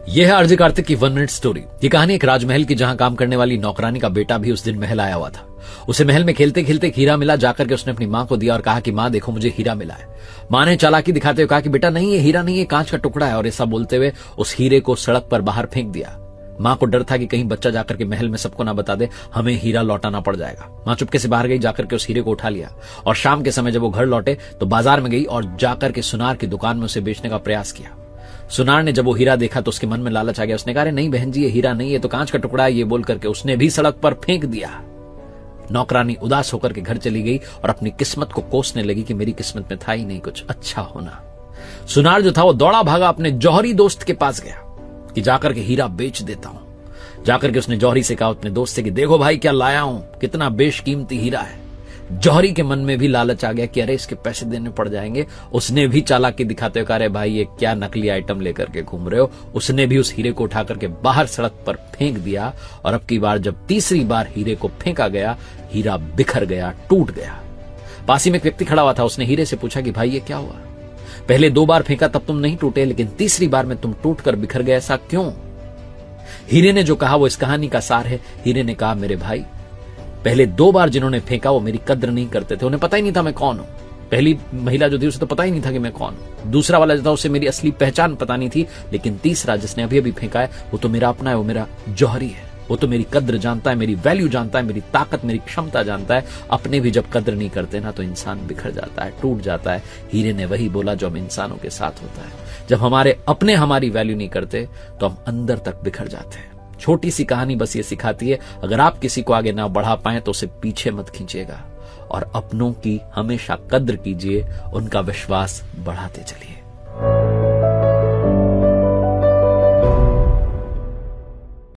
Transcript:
यह है आरजे कार्तिक की 1 मिनट स्टोरी। ये कहानी एक राजमहल की, जहां काम करने वाली नौकरानी का बेटा भी उस दिन महल आया हुआ था। उसे महल में खेलते खेलते एक हीरा मिला। जाकर के उसने अपनी मां को दिया और कहा कि मां देखो, मुझे हीरा मिला है। मां ने चालाकी दिखाते हुए कहा कि बेटा नहीं, ये हीरा नहीं, ये कांच का टुकड़ा है। और ऐसा बोलते हुए उस हीरे को सड़क पर बाहर फेंक दिया। मां को डर था कि कहीं बच्चा जाकर के महल में सबको ना बता दे, हमें हीरा लौटाना पड़ जाएगा। मां चुपके से बाहर गई, जाकर के उस हीरे को उठा लिया और शाम के समय जब वो घर लौटे तो बाजार में गई और जाकर के सुनार की दुकान में उसे बेचने का प्रयास किया। सुनार ने जब वो हीरा देखा तो उसके मन में लालच आ गया। उसने कहा, अरे नहीं बहन जी, ये हीरा नहीं, ये तो कांच का टुकड़ा है। ये बोल करके उसने भी सड़क पर फेंक दिया। नौकरानी उदास होकर के घर चली गई और अपनी किस्मत को कोसने लगी कि मेरी किस्मत में था ही नहीं कुछ अच्छा होना। सुनार जो था वो दौड़ा भागा अपने जौहरी दोस्त के पास गया कि जाकर के हीरा बेच देता हूं। जाकर के उसने जौहरी से कहा अपने दोस्त से कि देखो भाई क्या लाया हूं, कितना बेशकीमती हीरा है। जौहरी के मन में भी लालच आ गया कि अरे इसके पैसे देने पड़ जाएंगे। उसने भी चालाकी दिखाते हुए कहा, अरे भाई ये क्या नकली आइटम लेकर के घूम रहे हो। उसने भी उस हीरे को उठा करके बाहर सड़क पर फेंक दिया। और अब की बार जब तीसरी बार हीरे को फेंका गया, हीरा बिखर गया, टूट गया। पास ही में एक व्यक्ति खड़ा हुआ था। उसने हीरे से पूछा कि भाई ये क्या हुआ, पहले 2 बार फेंका तब तुम नहीं टूटे, लेकिन तीसरी बार में तुम टूट कर बिखर गए, ऐसा क्यों? हीरे ने जो कहा वो इस कहानी का सार है। हीरे ने कहा, मेरे भाई, पहले 2 बार जिन्होंने फेंका वो मेरी कद्र नहीं करते थे, उन्हें पता ही नहीं था मैं कौन हूं। पहली महिला जो थी उसे तो पता ही नहीं था कि मैं कौन हूं। दूसरा वाला जो था उसे मेरी असली पहचान पता नहीं थी। लेकिन तीसरा जिसने अभी अभी फेंका है वो तो मेरा अपना है, वो मेरा जौहरी है। वो तो मेरी कद्र जानता है, मेरी वैल्यू जानता है, मेरी ताकत, मेरी क्षमता जानता है। अपने भी जब कद्र नहीं करते ना तो इंसान बिखर जाता है, टूट जाता है। हीरे ने वही बोला जो हम इंसानों के साथ होता है। जब हमारे अपने हमारी वैल्यू नहीं करते तो हम अंदर तक बिखर जाते हैं। छोटी सी कहानी बस ये सिखाती है, अगर आप किसी को आगे ना बढ़ा पाए तो उसे पीछे मत खींचिएगा और अपनों की हमेशा कद्र कीजिए, उनका विश्वास बढ़ाते चलिए।